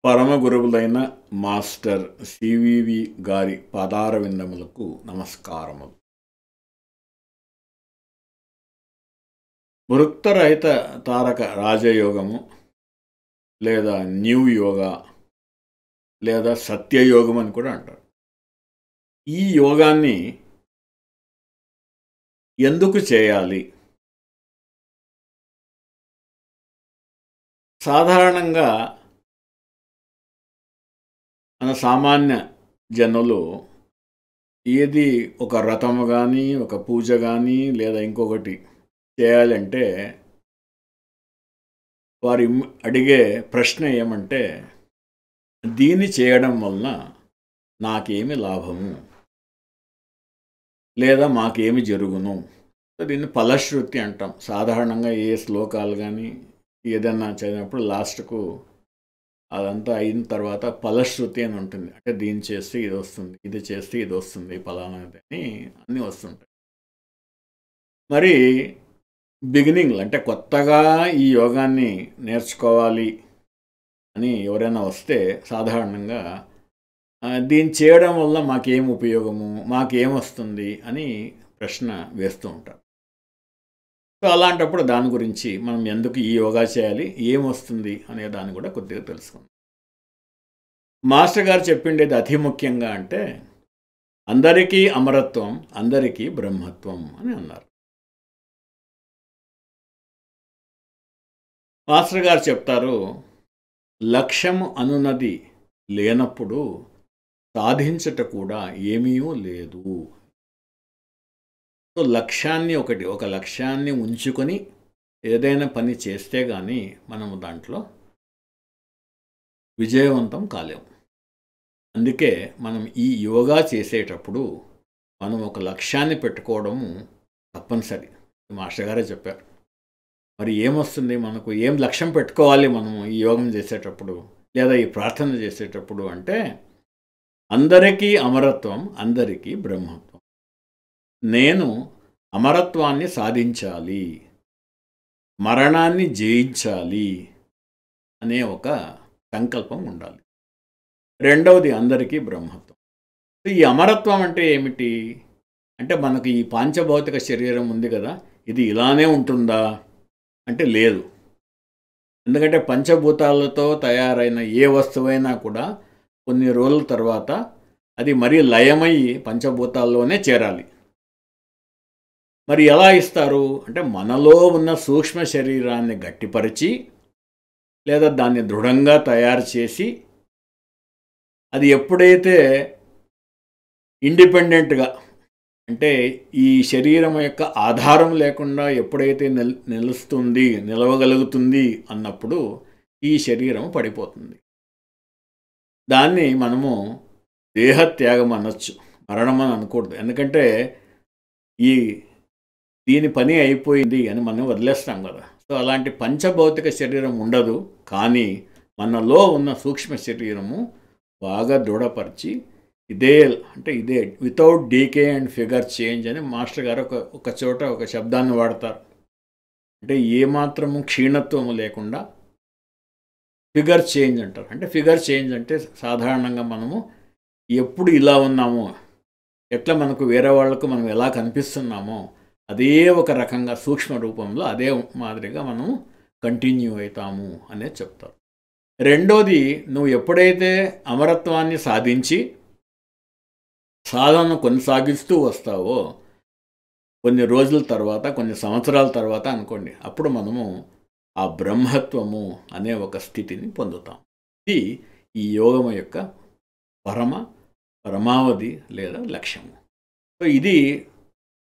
పరమ గురువులైన master CVV గారి పాదార విందములకు నమస్కారములు. వృత్తరహిత తారక రాజయోగము లేదా న్యూ యోగా లేదా సత్యయోగం అని కూడా అంటారు. ఈ యోగాన్ని ఎందుకు చేయాలి? సాధారణంగా మన సామాన్య జనులు ఏది ఒక వ్రతము కానీ ఒక పూజ కానీ లేదా ఇంకొకటి చేయాలంటే వారి అడిగే ప్రశ్న ఏమంటే, దీన్ని చేయడం వలన నాకేమి లాభము లేదా మాకేమి జరుగును? దీన్ని ఫలశ్రుతి అంటాం. సాధారణంగా ఏ శ్లోకాలు కానీ ఏదైనా చదివినప్పుడు లాస్ట్కు అదంతా అయిన తర్వాత ఫలశ్రుతి అని ఉంటుంది. అంటే దీన్ని చేస్తే ఇది వస్తుంది, ఇది చేస్తే ఇది వస్తుంది, ఫలానాది అని అన్నీ వస్తుంటాయి. మరి బిగినింగ్ అంటే కొత్తగా ఈ యోగాన్ని నేర్చుకోవాలి అని ఎవరైనా వస్తే సాధారణంగా దీన్ని చేయడం వల్ల మాకేం ఉపయోగము, మాకేం వస్తుంది అని ప్రశ్న వేస్తూ ఉంటారు. సో అలాంటప్పుడు దాని గురించి మనం ఎందుకు ఈ యోగా చేయాలి, ఏమొస్తుంది అనే దాన్ని కూడా కొద్దిగా తెలుసుకుందాం. మాస్టర్ గారు చెప్పిండేది అతి ముఖ్యంగా అంటే, అందరికీ అమరత్వం, అందరికీ బ్రహ్మత్వం అని అన్నారు. మాస్టర్ గారు చెప్తారు, లక్ష్యము అనున్నది లేనప్పుడు సాధించట కూడా ఏమీ లేదు. సో లక్ష్యాన్ని ఒక లక్ష్యాన్ని ఉంచుకొని ఏదైనా పని చేస్తే కానీ మనము దాంట్లో విజయవంతం కాలేము. అందుకే మనం ఈ యోగా చేసేటప్పుడు మనం ఒక లక్ష్యాన్ని పెట్టుకోవడము తప్పనిసరి. మాస్టర్ గారే చెప్పారు. మరి ఏమొస్తుంది మనకు, ఏం లక్ష్యం పెట్టుకోవాలి మనము ఈ యోగం చేసేటప్పుడు లేదా ఈ ప్రార్థన చేసేటప్పుడు అంటే, అందరికీ అమరత్వం, అందరికీ బ్రహ్మత్వం. నేను అమరత్వాన్ని సాధించాలి, మరణాన్ని జయించాలి అనే ఒక సంకల్పం ఉండాలి. రెండవది అందరికీ బ్రహ్మత్వం. ఈ అమరత్వం అంటే ఏమిటి అంటే, మనకు ఈ పాంచభౌతిక శరీరం ఉంది కదా, ఇది ఇలానే ఉంటుందా అంటే లేదు. ఎందుకంటే పంచభూతాలతో తయారైన ఏ వస్తువైనా కూడా కొన్ని రోజుల తర్వాత అది మరీ లయమై పంచభూతాల్లోనే చేరాలి. మరి ఎలా ఇస్తారు అంటే, మనలో ఉన్న సూక్ష్మ శరీరాన్ని గట్టిపరిచి లేదా దాన్ని దృఢంగా తయారు చేసి, అది ఎప్పుడైతే ఇండిపెండెంట్గా అంటే ఈ శరీరం యొక్క ఆధారం లేకుండా ఎప్పుడైతే నిలవగలుగుతుంది అన్నప్పుడు ఈ శరీరం పడిపోతుంది. దాన్ని మనము దేహత్యాగం అనొచ్చు, మరణం అని అనకూడదు. ఎందుకంటే దీని పని అయిపోయింది అని మనం వదిలేస్తాం కదా. సో అలాంటి పంచభౌతిక శరీరం ఉండదు, కానీ మనలో ఉన్న సూక్ష్మ శరీరము బాగా దృఢపరిచి ఇదే without decay and figure change అని మాస్టర్ గారు ఒక చోట ఒక శబ్దాన్ని వాడతారు. అంటే ఏమాత్రము క్షీణత్వము లేకుండా ఫిగర్ చేంజ్ అంటారు. అంటే ఫిగర్ చేంజ్ అంటే సాధారణంగా మనము ఎప్పుడు ఇలా ఉన్నామో, ఎట్లా మనకు వేరే వాళ్ళకు మనం ఎలా కనిపిస్తున్నామో అదే ఒక రకంగా సూక్ష్మ రూపంలో అదే మాదిరిగా మనము కంటిన్యూ అవుతాము అనేది చెప్తారు. రెండోది, నువ్వు ఎప్పుడైతే అమరత్వాన్ని సాధించి సాధనను కొనసాగిస్తూ వస్తావో, కొన్ని రోజుల తర్వాత, కొన్ని సంవత్సరాల తర్వాత అనుకోండి, అప్పుడు మనము ఆ బ్రహ్మత్వము అనే ఒక స్థితిని పొందుతాం. ఇది ఈ యోగం యొక్క పరమావధి లేదా లక్ష్యము. సో ఇది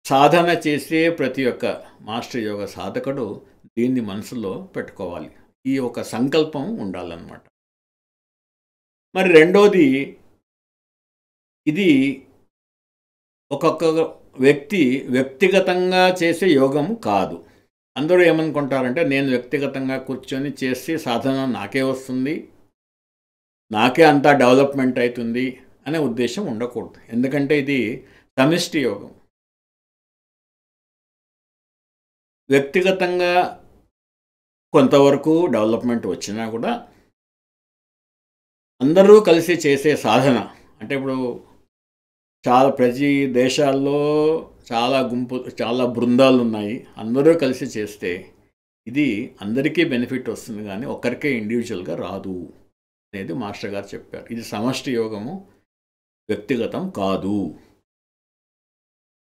సాధన చేసే ప్రతి ఒక్క మాస్టర్ యోగ సాధకుడు దీన్ని మనసులో పెట్టుకోవాలి. ఈ ఒక సంకల్పం ఉండాలన్నమాట. మరి రెండోది, ఇది ఒక్కొక్క వ్యక్తిగతంగా చేసే యోగము కాదు. అందరూ ఏమనుకుంటారంటే, నేను వ్యక్తిగతంగా కూర్చొని చేసి సాధన నాకే వస్తుంది, నాకే అంతా డెవలప్మెంట్ అవుతుంది అనే ఉద్దేశం ఉండకూడదు. ఎందుకంటే ఇది సమిష్టి యోగం. వ్యక్తిగతంగా కొంతవరకు డెవలప్మెంట్ వచ్చినా కూడా అందరూ కలిసి చేసే సాధన. అంటే ఇప్పుడు ప్రతి దేశాల్లో చాలా బృందాలున్నాయి. అందరూ కలిసి చేస్తే ఇది అందరికీ బెనిఫిట్ వస్తుంది కానీ ఒక్కరికే ఇండివిజువల్‌గా రాదు అనేది మాస్టర్ గారు చెప్పారు. ఇది సమష్టి యోగము, వ్యక్తిగతం కాదు.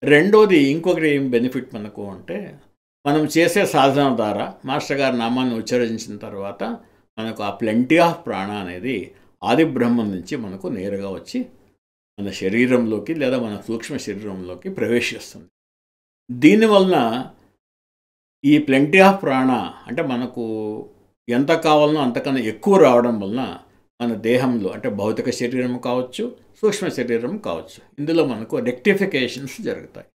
రెండోది ఇంకొకటి ఏం బెనిఫిట్ మనకు అంటే, మనం చేసే సాధన ద్వారా మాస్టర్ గారి నామాన్ని ఉచ్చరించిన తర్వాత మనకు ఆ ప్లెంటీ ఆఫ్ ప్రాణ అనేది ఆది బ్రహ్మం నుంచి మనకు నేరుగా వచ్చి మన శరీరంలోకి లేదా మన సూక్ష్మ శరీరంలోకి ప్రవేశిస్తుంది. దీనివలన ఈ ప్లెంటీ ఆఫ్ ప్రాణ అంటే మనకు ఎంత కావాలనో అంతకన్నా ఎక్కువ రావడం వలన మన దేహంలో అంటే భౌతిక శరీరం కావచ్చు, సూక్ష్మ శరీరం కావచ్చు, ఇందులో మనకు రెక్టిఫికేషన్స్ జరుగుతాయి.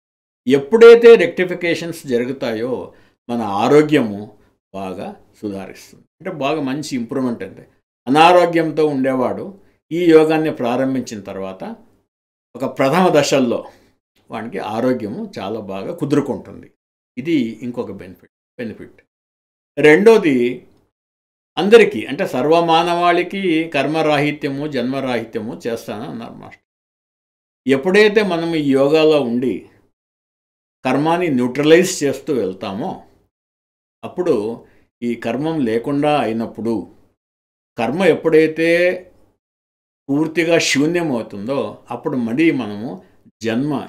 ఎప్పుడైతే రెక్టిఫికేషన్స్ జరుగుతాయో మన ఆరోగ్యము బాగా సుధారిస్తుంది. అంటే బాగా మంచి ఇంప్రూవ్మెంట్ అండి. అనారోగ్యంతో ఉండేవాడు ఈ యోగాన్ని ప్రారంభించిన తర్వాత ఒక ప్రథమ దశల్లో వానికి ఆరోగ్యము చాలా బాగా కుదురుకుంటుంది. ఇది ఇంకొక బెనిఫిట్. రెండోది అందరికీ అంటే సర్వమానవాళికి కర్మరాహిత్యము, జన్మరాహిత్యము చేస్తానని అన్నారు మాస్టర్. ఎప్పుడైతే మనం ఈ యోగాలో ఉండి కర్మాన్ని న్యూట్రలైజ్ చేస్తూ వెళ్తామో అప్పుడు ఈ కర్మం లేకుండా అయినప్పుడు కర్మ ఎప్పుడైతే పూర్తిగా శూన్యమవుతుందో అప్పుడు మళ్ళీ మనము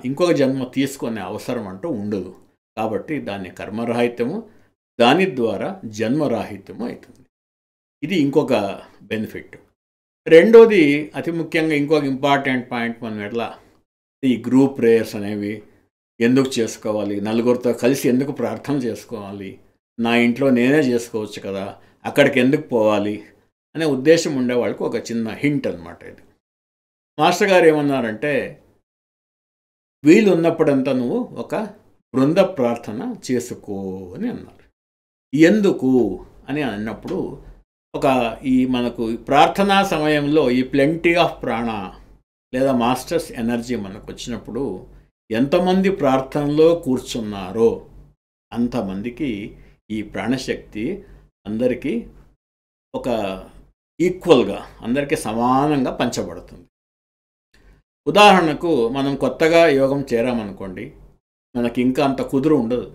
ఇంకొక జన్మ తీసుకునే అవసరం అంటూ ఉండదు. కాబట్టి దాన్ని కర్మరాహిత్యము, దాని ద్వారా జన్మరాహిత్యము అవుతుంది. ఇది ఇంకొక బెనిఫిట్. రెండోది అతి ముఖ్యంగా ఇంకొక ఇంపార్టెంట్ పాయింట్ మనం ఎట్లా ఈ గ్రూప్ ప్రేయర్స్ అనేవి ఎందుకు చేసుకోవాలి, నలుగురితో కలిసి ఎందుకు ప్రార్థన చేసుకోవాలి, నా ఇంట్లో నేనే చేసుకోవచ్చు కదా, అక్కడికి ఎందుకు పోవాలి అనే ఉద్దేశం ఉండే వాళ్ళకి ఒక చిన్న హింట్ అనమాట ఇది. మాస్టర్ గారు ఏమన్నారంటే, వీలు ఉన్నప్పుడంతా నువ్వు ఒక బృంద ప్రార్థన చేసుకో అని అన్నారు. ఎందుకు అని అన్నప్పుడు మనకు ప్రార్థనా సమయంలో ఈ ప్లెంటీ ఆఫ్ ప్రాణ లేదా మాస్టర్స్ ఎనర్జీ మనకు వచ్చినప్పుడు ఎంతమంది ప్రార్థనలో కూర్చున్నారో అంతమందికి ఈ ప్రాణశక్తి అందరికీ ఒక ఈక్వల్గా అందరికీ సమానంగా పంచబడుతుంది. ఉదాహరణకు మనం కొత్తగా యోగం చేరామనుకోండి, మనకి ఇంకా అంత కుదురు ఉండదు.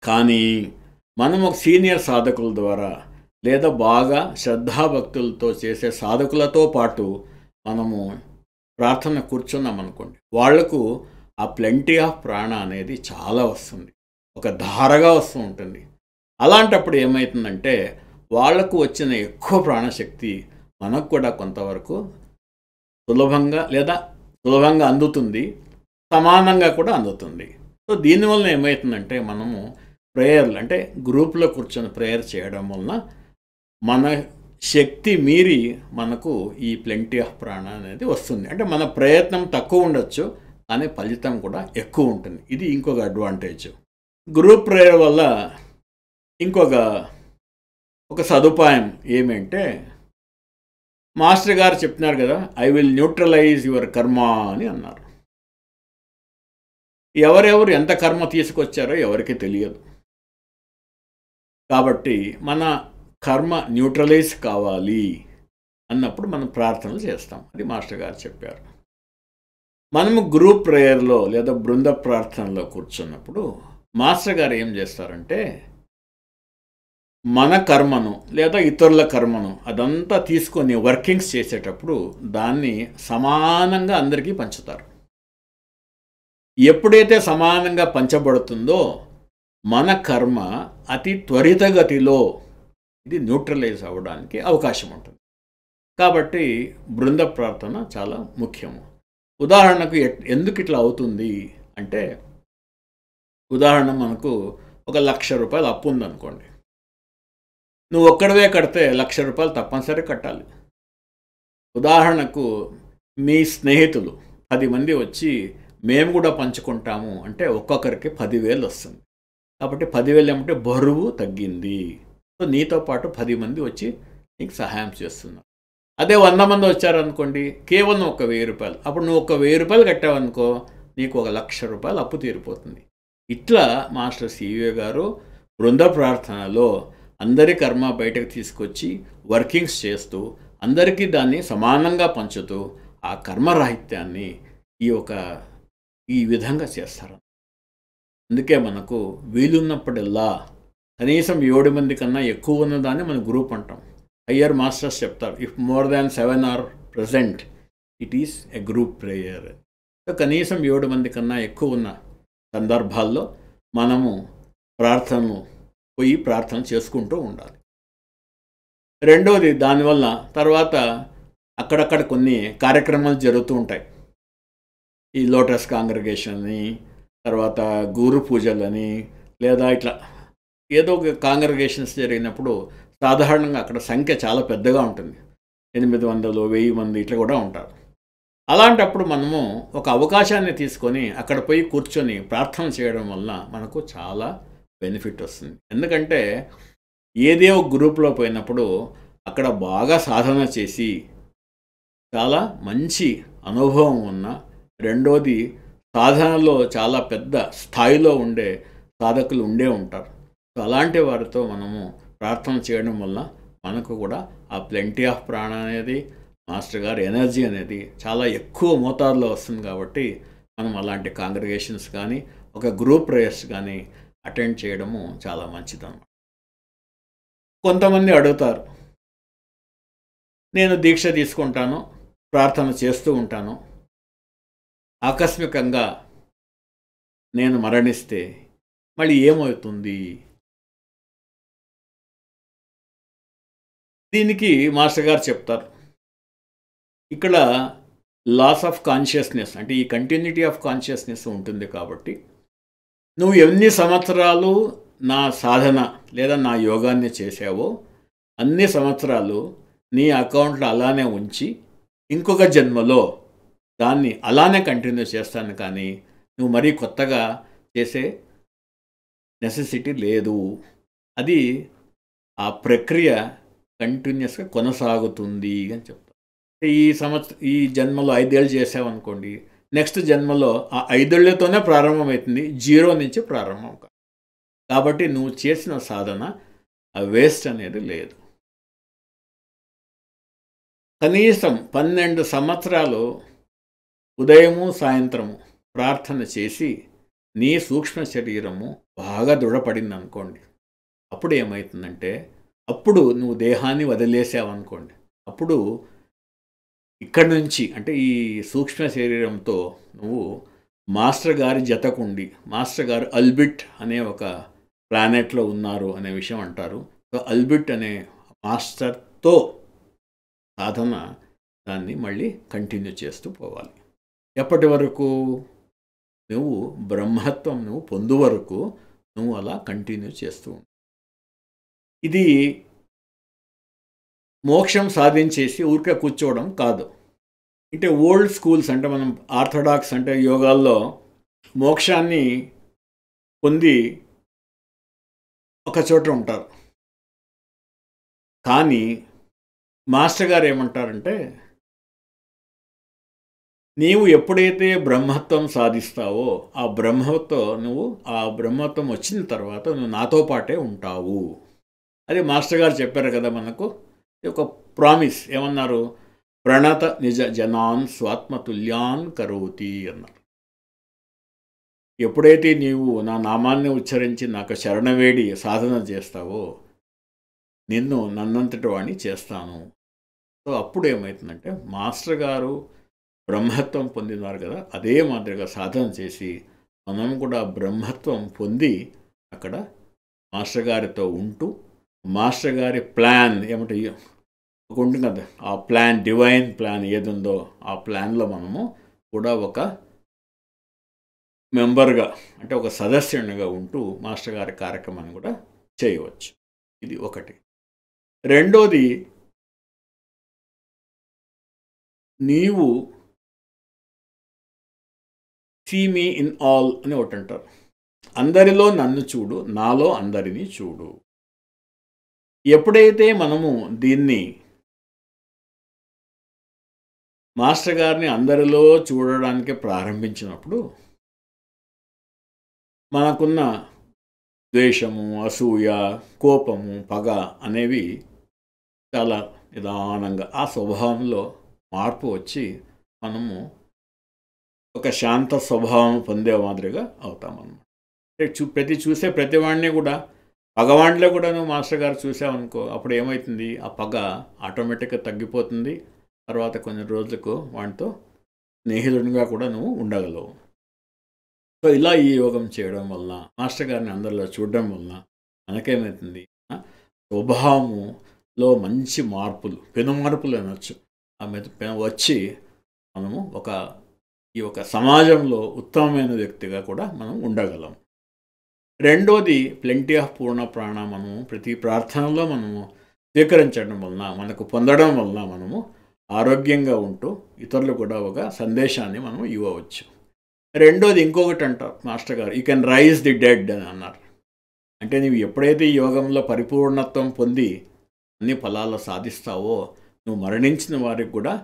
కానీ మనం ఒక సీనియర్ సాధకుల ద్వారా లేదా బాగా శ్రద్ధాభక్తులతో చేసే సాధకులతో పాటు మనము ప్రార్థన కూర్చున్నామనుకోండి, వాళ్లకు ఆ ప్లెంటీ ఆఫ్ ప్రాణ అనేది చాలా వస్తుంది, ఒక ధారగా వస్తూ ఉంటుంది. అలాంటప్పుడు ఏమవుతుందంటే వాళ్లకు వచ్చిన ఎక్కువ ప్రాణశక్తి మనకు కూడా కొంతవరకు సులభంగా అందుతుంది, సమానంగా కూడా అందుతుంది. సో దీనివల్ల ఏమవుతుందంటే మనము ప్రేయర్లు అంటే గ్రూప్లో కూర్చొని ప్రేయర్ చేయడం వలన మన శక్తి మీరి మనకు ఈ ప్లెంటీ ఆఫ్ ప్రాణ అనేది వస్తుంది. అంటే మన ప్రయత్నం తక్కువ ఉండొచ్చు కానీ ఫలితం కూడా ఎక్కువ ఉంటుంది. ఇది ఇంకొక అడ్వాంటేజ్. గ్రూప్ ప్రేయర్ వల్ల ఒక సదుపాయం ఏమంటే, మాస్టర్ గారు చెప్తున్నారు కదా, ఐ విల్ న్యూట్రలైజ్ యువర్ కర్మ అని అన్నారు. ఎవరెవరు ఎంత కర్మ తీసుకొచ్చారో ఎవరికి తెలియదు. కాబట్టి మన కర్మ న్యూట్రలైజ్ కావాలి అన్నప్పుడు మనం ప్రార్థనలు చేస్తాం. అది మాస్టర్ గారు చెప్పారు. మనము గ్రూప్ ప్రేయర్లో లేదా బృంద ప్రార్థనలో కూర్చున్నప్పుడు మాస్టర్ గారు ఏం చేస్తారంటే, మన కర్మను లేదా ఇతరుల కర్మను అదంతా తీసుకొని వర్కింగ్స్ చేసేటప్పుడు దాన్ని సమానంగా అందరికీ పంచుతారు. ఎప్పుడైతే సమానంగా పంచబడుతుందో మన కర్మ అతి త్వరితగతిలో ఇది న్యూట్రలైజ్ అవ్వడానికి అవకాశం ఉంటుంది. కాబట్టి బృంద ప్రార్థన చాలా ముఖ్యము. ఉదాహరణకు ఎందుకు ఇట్లా అవుతుంది అంటే, ఉదాహరణ మనకు ₹1,00,000 అప్పు ఉందనుకోండి, నువ్వు ఒక్కడివే కడితే ₹1,00,000 తప్పనిసరి కట్టాలి. ఉదాహరణకు మీ స్నేహితులు 10 మంది వచ్చి మేము కూడా పంచుకుంటాము అంటే ఒక్కొక్కరికి 10,000 వస్తుంది. కాబట్టి 10,000 ఏమంటే బరువు తగ్గింది. సో నీతో పాటు 10 మంది వచ్చి నీకు సహాయం చేస్తున్నారు. అదే 100 మంది వచ్చారనుకోండి, కేవలం ₹1,000, అప్పుడు నువ్వు ₹1,000 కట్టావనుకో, నీకు ₹1,00,000 అప్పు తీరిపోతుంది. ఇట్లా మాస్టర్ సివి గారు బృంద ప్రార్థనలో అందరి కర్మ బయటకు తీసుకొచ్చి వర్కింగ్స్ చేస్తూ అందరికీ దాన్ని సమానంగా పంచుతూ ఆ కర్మరాహిత్యాన్ని ఈ విధంగా చేస్తారు. అందుకే మనకు వీలున్నప్పుడల్లా కనీసం 7 మంది కన్నా ఎక్కువ ఉన్నదాన్ని మనం గ్రూప్ అంటాం. హయ్యర్ మాస్టర్స్ చెప్తారు, if more than 7 are present it is a group prayer. కనీసం 7 మంది కన్నా ఎక్కువ ఉన్న సందర్భాల్లో మనము ప్రార్థన చేసుకుంటూ ఉండాలి. రెండోది, దానివల్ల తర్వాత అక్కడక్కడ కొన్ని కార్యక్రమాలు జరుగుతూ ఉంటాయి. ఈ లోటస్ కాంగ్రిగేషన్ అని, తర్వాత గురు పూజలని, లేదా ఇట్లా ఏదో ఒక కాంగ్రిగేషన్స్ జరిగినప్పుడు సాధారణంగా అక్కడ సంఖ్య చాలా పెద్దగా ఉంటుంది. 800, 1000 మంది ఇట్లా కూడా ఉంటారు. అలాంటప్పుడు మనము ఒక అవకాశాన్ని తీసుకొని అక్కడ పోయి కూర్చొని ప్రార్థన చేయడం వల్ల మనకు చాలా బెనిఫిట్ వస్తుంది. ఎందుకంటే ఏదే ఒక గ్రూప్లో పోయినప్పుడు అక్కడ బాగా సాధన చేసి చాలా మంచి అనుభవం ఉన్న, రెండోది సాధనలో చాలా పెద్ద స్థాయిలో ఉండే సాధకులు ఉంటారు. సో అలాంటి వారితో మనము ప్రార్థన చేయడం వల్ల మనకు కూడా ఆ ప్లెంటీ ఆఫ్ ప్రాణ అనేది, మాస్టర్ గారి ఎనర్జీ అనేది చాలా ఎక్కువ మోతాదులో వస్తుంది. కాబట్టి మనం అలాంటి కాంగ్రిగేషన్స్ కానీ ఒక గ్రూప్ ప్రేయర్స్ కానీ అటెండ్ చేయడము చాలా మంచిదన్నమాట. కొంతమంది అడుగుతారు, నేను దీక్ష తీసుకుంటాను, ప్రార్థన చేస్తూ ఉంటాను, ఆకస్మికంగా నేను మరణిస్తే మళ్ళీ ఏమవుతుంది? దీనికి మాస్టర్ గారు చెప్తారు, ఇక్కడ లాస్ ఆఫ్ కాన్షియస్నెస్ అంటే ఈ కంటిన్యూటీ ఆఫ్ కాన్షియస్నెస్ ఉంటుంది. కాబట్టి నువ్వు ఎన్ని సంవత్సరాలు నా సాధన లేదా నా యోగాన్ని చేసావో అన్ని సంవత్సరాలు నీ అకౌంట్లో అలానే ఉంచి ఇంకొక జన్మలో దాన్ని అలానే కంటిన్యూ చేస్తాను, కానీ నువ్వు మరీ కొత్తగా చేసే నెసెసిటీ లేదు. అది ఆ ప్రక్రియ కంటిన్యూస్గా కొనసాగుతుంది అని చెప్తారు. ఈ జన్మలో 5 ఏళ్ళు చేసావనుకోండి, నెక్స్ట్ జన్మలో ఆ 5 ఏళ్లతోనే ప్రారంభమవుతుంది, 0 నుంచి ప్రారంభం కాదు. కాబట్టి నువ్వు చేసిన సాధన ఆ వేస్ట్ అనేది లేదు. కనీసం 12 సంవత్సరాలు ఉదయము సాయంత్రము ప్రార్థన చేసి నీ సూక్ష్మ శరీరము బాగా దృఢపడింది అనుకోండి, అప్పుడు ఏమవుతుందంటే, అప్పుడు నువ్వు దేహాన్ని వదిలేసావనుకోండి, అప్పుడు ఇక్కడి నుంచి అంటే ఈ సూక్ష్మ శరీరంతో నువ్వు మాస్టర్ గారి జతకుండి, మాస్టర్ గారు అల్బిట్ అనే ఒక ప్లానెట్లో ఉన్నారు అనే విషయం అంటారు. సో అల్బిట్ అనే మాస్టర్తో సాధన దాన్ని మళ్ళీ కంటిన్యూ చేస్తూ పోవాలి. ఎప్పటి వరకు? నువ్వు బ్రహ్మత్వం నువ్వు పొందు వరకు నువ్వు అలా కంటిన్యూ చేస్తూ. ఇది మోక్షం సాధించేసి ఊరికే కూర్చోవడం కాదు. అంటే ఓల్డ్ స్కూల్స్ అంటే మనం ఆర్థడాక్స్ అంటే యోగాల్లో మోక్షాన్ని పొంది ఒక చోట ఉంటారు. కానీ మాస్టర్ గారు ఏమంటారంటే, నీవు ఎప్పుడైతే బ్రహ్మత్వం సాధిస్తావో ఆ బ్రహ్మత్వం వచ్చిన తర్వాత నువ్వు నాతో పాటే ఉంటావు. అది మాస్టర్ గారు చెప్పారు కదా మనకు ఒక ప్రామిస్. ఏమన్నారు? ప్రణత నిజ జనాన్ స్వాత్మతుల్యాన్ కరోతి అన్నారు. ఎప్పుడైతే నీవు నా నామాన్ని ఉచ్చరించి నాకు శరణవేడి సాధన చేస్తావో నిన్ను నన్నంతటి వాడిని చేస్తాను. సో అప్పుడు ఏమవుతుందంటే, మాస్టర్ గారు బ్రహ్మత్వం పొందినారు కదా, అదే మాదిరిగా సాధన చేసి మనం కూడా బ్రహ్మత్వం పొంది అక్కడ మాస్టర్ గారితో ఉంటూ, మాస్టర్ గారి ప్లాన్ ఏమంటే ఉంటుంది కదా, ఆ ప్లాన్, డివైన్ ప్లాన్ ఏది ఉందో ఆ ప్లాన్లో మనము కూడా ఒక మెంబర్గా అంటే ఒక సదస్యునిగా ఉంటూ మాస్టర్ గారి కార్యక్రమాన్ని కూడా చేయవచ్చు. ఇది ఒకటి. రెండోది, నీవు సీ మీ ఇన్ ఆల్ అని ఒకటి అంటారు. అందరిలో నన్ను చూడు, నాలో అందరినీ చూడు. ఎప్పుడైతే మనము దీన్ని మాస్టర్ గారిని అందరిలో చూడడానికి ప్రారంభించినప్పుడు మనకున్న ద్వేషము, అసూయ, కోపము, పగ అనేవి చాలా నిదానంగా ఆ స్వభావంలో మార్పు వచ్చి మనము ఒక శాంత స్వభావం పొందే మాదిరిగా అవుతామన్నమాట. అంటే చూసే ప్రతివాడిని కూడా పగవాడిలో కూడా నువ్వు మాస్టర్ గారు చూసావనుకో, అప్పుడు ఏమవుతుంది, ఆ పగ ఆటోమేటిక్గా తగ్గిపోతుంది. తర్వాత కొన్ని రోజులకు వాటితో స్నేహితుడిగా కూడా నువ్వు ఉండగలవు. సో ఇలా ఈ యోగం చేయడం వల్ల, మాస్టర్ గారిని అందరిలో చూడడం వల్ల మనకేమవుతుంది, స్వభావములో మంచి మార్పులు, పెను మార్పులు అనొచ్చు, వచ్చి మనము ఈ సమాజంలో ఉత్తమమైన వ్యక్తిగా కూడా మనం ఉండగలం. రెండోది ప్లెంటీ ఆఫ్ పూర్ణ ప్రాణ మనము ప్రతి ప్రార్థనలో మనము స్వీకరించడం వలన, మనకు పొందడం వలన మనము ఆరోగ్యంగా ఉంటూ ఇతరులు కూడా ఒక సందేశాన్ని మనం ఇవ్వవచ్చు. రెండోది ఇంకొకటి అంటారు మాస్టర్ గారు, you can raise the dead అని అన్నారు. అంటే నువ్వు ఎప్పుడైతే ఈ యోగంలో పరిపూర్ణత్వం పొంది అన్ని ఫలాలు సాధిస్తావో, నువ్వు మరణించిన వారికి కూడా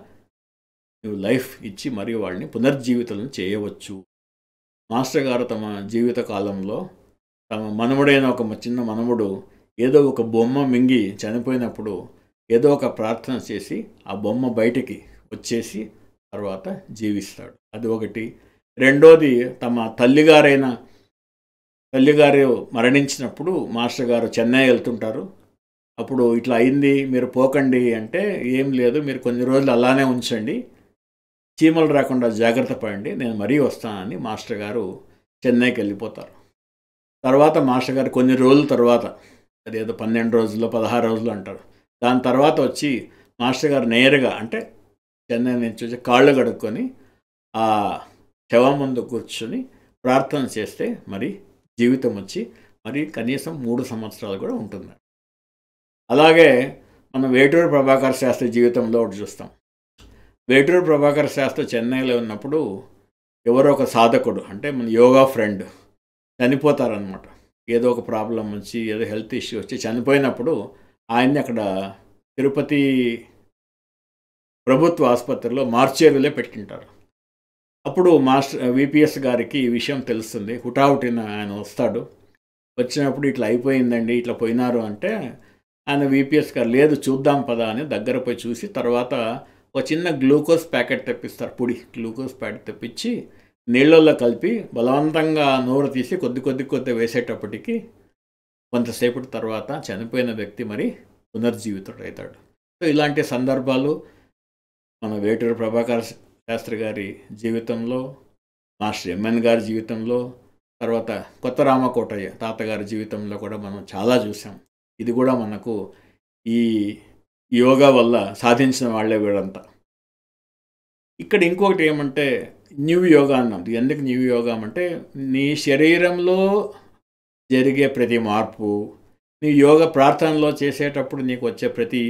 నువ్వు లైఫ్ ఇచ్చి మరియు వాళ్ళని పునర్జీవితం చేయవచ్చు. మాస్టర్ గారు తమ జీవిత కాలంలో తమ మనముడైన ఒక చిన్న మనముడు ఏదో ఒక బొమ్మ మింగి చనిపోయినప్పుడు ఏదో ఒక ప్రార్థన చేసి ఆ బొమ్మ బయటికి వచ్చేసి తర్వాత జీవిస్తాడు. అది ఒకటి. రెండోది, తమ తల్లిగారు మరణించినప్పుడు మాస్టర్ గారు చెన్నై వెళ్తుంటారు. అప్పుడు ఇట్లా అయింది, మీరు పోకండి అంటే, ఏం లేదు, మీరు కొన్ని రోజులు అలానే ఉంచండి, చీమలు రాకుండా జాగ్రత్త పడండి, నేను మరీ వస్తానని మాస్టర్ గారు చెన్నైకి వెళ్ళిపోతారు. తర్వాత మాస్టర్ గారు కొన్ని రోజుల తర్వాత, అదేదో 12 రోజుల్లో 16 రోజులు అంటారు, దాని తర్వాత వచ్చి మాస్టర్ గారు నేరుగా అంటే చెన్నై నుంచి వచ్చి కాళ్ళు కడుక్కొని ఆ శవం ముందు కూర్చొని ప్రార్థన చేస్తే మరి జీవితం వచ్చి మరి కనీసం 3 సంవత్సరాలు కూడా ఉంటుంది. అలాగే మనం వేటూరి ప్రభాకర్ శాస్త్రి జీవితంలో ఒకటి చూస్తాం. వేటూరి ప్రభాకర్ శాస్త్రి చెన్నైలో ఉన్నప్పుడు ఎవరో ఒక సాధకుడు, అంటే మన యోగా ఫ్రెండ్ చనిపోతారనమాట. ఏదో ఒక ప్రాబ్లం వచ్చి, ఏదో హెల్త్ ఇష్యూ వచ్చి చనిపోయినప్పుడు ఆయన్ని అక్కడ తిరుపతి ప్రభుత్వ ఆసుపత్రిలో మార్చేరులో పెట్టింటారు. అప్పుడు విపిఎస్ గారికి ఈ విషయం తెలుస్తుంది. హుటాహుటిన ఆయన వస్తాడు. వచ్చినప్పుడు ఇట్లా అయిపోయిందండి, ఇట్లా పోయినారు అంటే, ఆయన విపిఎస్ గారు లేదు చూద్దాం పదా అని దగ్గర పోయి చూసి తర్వాత ఒక చిన్న గ్లూకోజ్ ప్యాకెట్ తెప్పిస్తారు, పొడి గ్లూకోజ్ ప్యాకెట్ తెప్పించి నీళ్ళల్లో కలిపి బలవంతంగా నోరు తీసి కొద్ది వేసేటప్పటికి కొంతసేపటి తర్వాత చనిపోయిన వ్యక్తి మరి పునర్జీవితుడు అవుతాడు. సో ఇలాంటి సందర్భాలు మన వేటూరి ప్రభాకర్ శాస్త్రి గారి జీవితంలో, మాస్టర్ ఎంఎన్ గారి జీవితంలో, తర్వాత కొత్త రామకోటయ్య తాతగారి జీవితంలో కూడా మనం చాలా చూసాం. ఇది కూడా మనకు ఈ యోగా వల్ల సాధించిన వాళ్ళే వీళ్ళంతా. ఇక్కడ ఇంకొకటి ఏమంటే న్యూ యోగా అన్నది. ఎందుకు న్యూ యోగా అంటే, నీ శరీరంలో జరిగే ప్రతి మార్పు, నీ యోగ ప్రార్థనలో చేసేటప్పుడు నీకు వచ్చే ప్రతి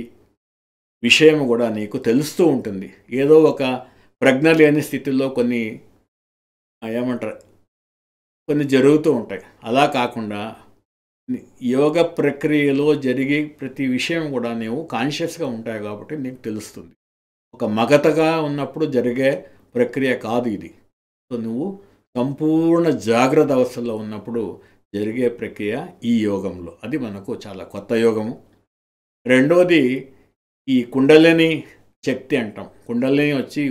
విషయం కూడా నీకు తెలుస్తూ ఉంటుంది. ఏదో ఒక ప్రజ్ఞ లేని స్థితిలో కొన్ని జరుగుతూ ఉంటాయి. అలా కాకుండా యోగ ప్రక్రియలో జరిగే ప్రతి విషయం కూడా నీవు కాన్షియస్గా ఉంటాయి కాబట్టి నీకు తెలుస్తుంది. ఒక మగతగా ఉన్నప్పుడు జరిగే ప్రక్రియ కాదు ఇది. సో నువ్వు సంపూర్ణ జాగ్రత్త అవస్థలో ఉన్నప్పుడు జరిగే ప్రక్రియ ఈ యోగంలో. అది మనకు చాలా కొత్త యోగము. రెండోది ఈ కుండలిని శక్తి అంటాం. కుండలిని వచ్చి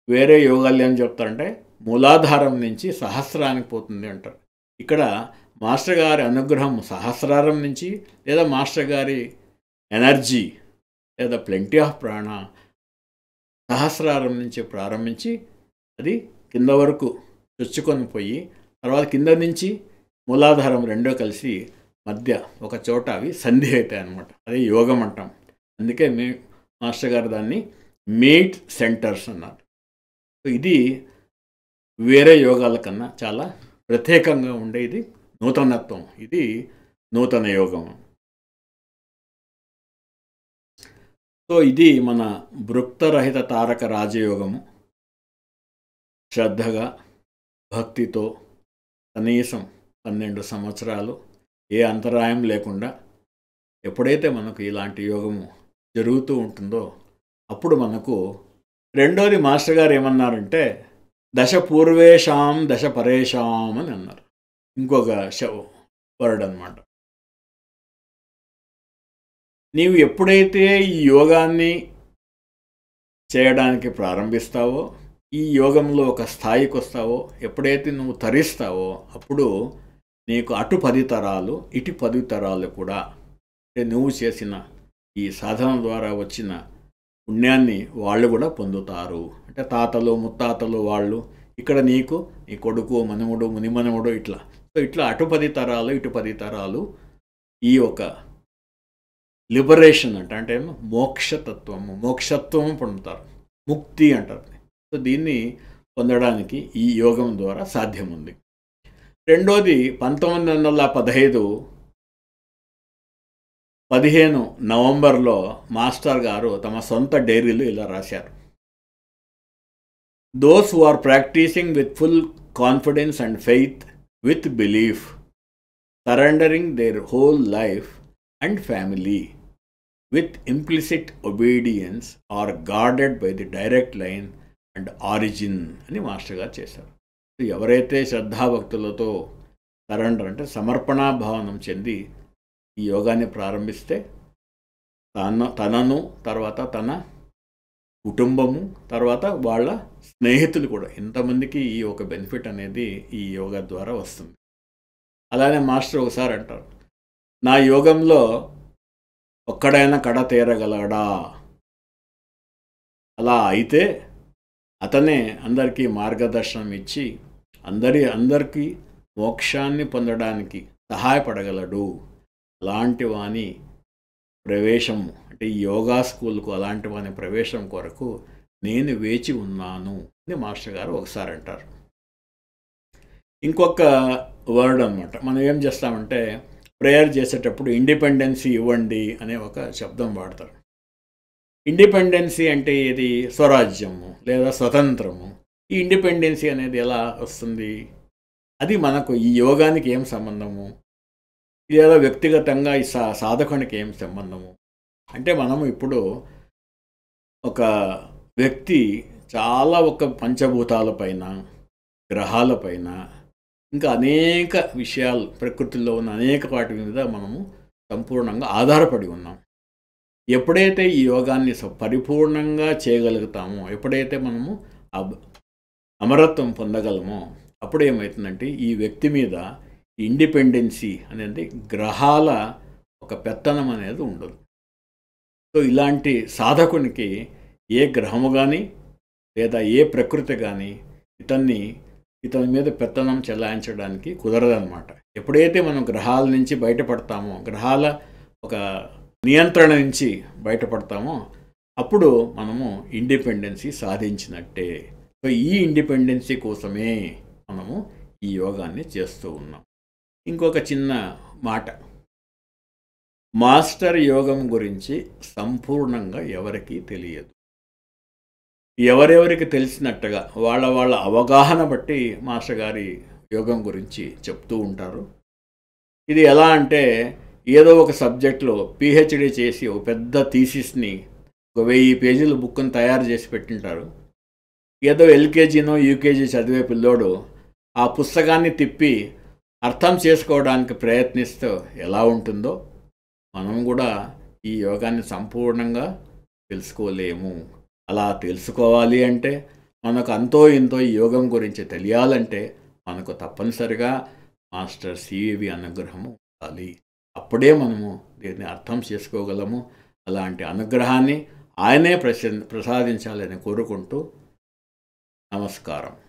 వేరే యోగాలు ఏం చెప్తారంటే మూలాధారం నుంచి సహస్రానికి పోతుంది అంటారు. ఇక్కడ మాస్టర్ గారి అనుగ్రహం సహస్రారం నుంచి, లేదా మాస్టర్ గారి ఎనర్జీ లేదా ప్లెంటీ ఆఫ్ ప్రాణ సహస్రారం నుంచి ప్రారంభించి అది కింద వరకు చొచ్చుకొని పోయి తర్వాత కింద నుంచి మూలాధారం రెండో కలిసి మధ్య ఒక చోట అవి సంధి అవుతాయి అన్నమాట. అదే యోగం అంటాం. అందుకే మాస్టర్ గారు దాన్ని మీట్ సెంటర్స్ అన్నారు. ఇది వేరే యోగాల కన్నా చాలా ప్రత్యేకంగా ఉండేది నూతనత్వం. ఇది నూతన యోగం. సో ఇది మన భృక్తరహిత తారక రాజయోగము. శ్రద్ధగా భక్తితో కనీసం 12 సంవత్సరాలు ఏ అంతరాయం లేకుండా ఎప్పుడైతే మనకు ఇలాంటి యోగము జరుగుతూ ఉంటుందో అప్పుడు మనకు రెండోది మాస్టర్ గారు ఏమన్నారంటే దశ పూర్వేషాం దశ పరేషాం అని అన్నారు. ఇంకొక వర్డ్ అన్నమాట. నీవు ఎప్పుడైతే ఈ యోగాన్ని చేయడానికి ప్రారంభిస్తావో, ఈ యోగంలో ఒక స్థాయికి వస్తావో, ఎప్పుడైతే నువ్వు తరిస్తావో అప్పుడు నీకు అటు 10 తరాలు ఇటు 10 తరాలు కూడా అంటే నువ్వు చేసిన ఈ సాధన ద్వారా వచ్చిన పుణ్యాన్ని వాళ్ళు కూడా పొందుతారు. అంటే తాతలు ముత్తాతలు వాళ్ళు ఇక్కడ నీకు నీ కొడుకు మనుమడు మునిమనుమడు ఇట్లా అటు 10 తరాలు ఇటు 10 తరాలు ఈ ఒక లిబరేషన్ అంటే మోక్షత్వము పొందుతారు, ముక్తి అంటారు. సో దీన్ని పొందడానికి ఈ యోగం ద్వారా సాధ్యం ఉంది. రెండోది 15 నవంబర్లో మాస్టర్ గారు తమ సొంత డైరీలో ఇలా రాశారు: those who are practicing with full confidence and faith with belief, surrendering their whole life and family with implicit obedience are guarded by the direct line and origin అని మాస్టర్ గారు చేశారు. ఎవరైతే శ్రద్ధాభక్తులతో సరెండర్ అంటే సమర్పణా భావనం చెంది ఈ యోగాన్ని ప్రారంభిస్తే తనను తర్వాత తన కుటుంబము తర్వాత వాళ్ళ స్నేహితులు కూడా ఇంతమందికి ఈ ఒక బెనిఫిట్ అనేది ఈ యోగా ద్వారా వస్తుంది. అలానే మాస్టర్ ఒకసారి అంటారు, నా యోగంలో ఒక్కడైనా కడ తీరగలడా, అలా అయితే అతనే అందరికీ మార్గదర్శనం ఇచ్చి అందరికీ మోక్షాన్ని పొందడానికి సహాయపడగలడు. అలాంటి వాని ప్రవేశం అంటే ఈ యోగా స్కూల్కు అలాంటి వాని ప్రవేశం కొరకు నేను వేచి ఉన్నాను అని మాస్టర్ గారు ఒకసారి అంటారు. ఇంకొక వర్డ్ అన్నమాట. మనం ఏం చేస్తామంటే ప్రేయర్ చేసేటప్పుడు ఇండిపెండెన్సీ ఇవ్వండి అనే ఒక శబ్దం వాడతారు. ఇండిపెండెన్సీ అంటే ఇది స్వరాజ్యము లేదా స్వతంత్రము. ఈ ఇండిపెండెన్సీ అనేది ఎలా వస్తుంది? అది మనకు ఈ యోగానికి ఏం సంబంధము, లేదా వ్యక్తిగతంగా ఈ సాధకునికి ఏం సంబంధము అంటే, మనము ఇప్పుడు ఒక వ్యక్తి చాలా ఒక పంచభూతాలపైన గ్రహాలపైన ఇంకా అనేక విషయాలు ప్రకృతిలో ఉన్న అనేక వాటి మీద మనము సంపూర్ణంగా ఆధారపడి ఉన్నాం. ఎప్పుడైతే ఈ యోగాన్ని పరిపూర్ణంగా చేయగలుగుతామో, ఎప్పుడైతే మనము అమరత్వం పొందగలమో అప్పుడు ఏమవుతుందంటే ఈ వ్యక్తి మీద ఇండిపెండెన్సీ అనేది గ్రహాల ఒక పెత్తనం అనేది ఉండదు. సో ఇలాంటి సాధకునికి ఏ గ్రహము కానీ లేదా ఏ ప్రకృతి కానీ ఇతని మీద పెత్తనం చెలాయించడానికి కుదరదన్నమాట. ఎప్పుడైతే మనం గ్రహాల నుంచి బయటపడతామో, గ్రహాల ఒక నియంత్రణ నుంచి బయటపడతామో అప్పుడు మనము ఇండిపెండెన్సీ సాధించినట్టే. సో ఈ ఇండిపెండెన్సీ కోసమే మనము ఈ యోగాన్ని చేస్తూ ఉన్నాం. ఇంకొక చిన్న మాట, మాస్టర్ యోగం గురించి సంపూర్ణంగా ఎవరికీ తెలియదు. ఎవరెవరికి తెలిసినట్టుగా వాళ్ళ అవగాహన బట్టి మాస్టర్ గారి యోగం గురించి చెప్తూ ఉంటారు. ఇది ఎలా అంటే, ఏదో ఒక సబ్జెక్ట్లో పిహెచ్డి చేసి ఒక పెద్ద థీసిస్ని 1000 పేజీల బుక్ని తయారు చేసి పెట్టింటారు. ఏదో ఎల్కేజీనో యూకేజీ చదివే పిల్లోడు ఆ పుస్తకాన్ని తిప్పి అర్థం చేసుకోవడానికి ప్రయత్నిస్తూ ఎలా ఉంటుందో మనం కూడా ఈ యోగాన్ని సంపూర్ణంగా తెలుసుకోలేము. అలా తెలుసుకోవాలి అంటే, మనకు అంతో ఇంతో ఈ యోగం గురించి తెలియాలంటే మనకు తప్పనిసరిగా మాస్టర్ సివివి అనుగ్రహము ఉండాలి. అప్పుడే మనము దీన్ని అర్థం చేసుకోగలము. అలాంటి అనుగ్రహాన్ని ఆయనే ప్రసాదించాలని కోరుకుంటూ నమస్కారం.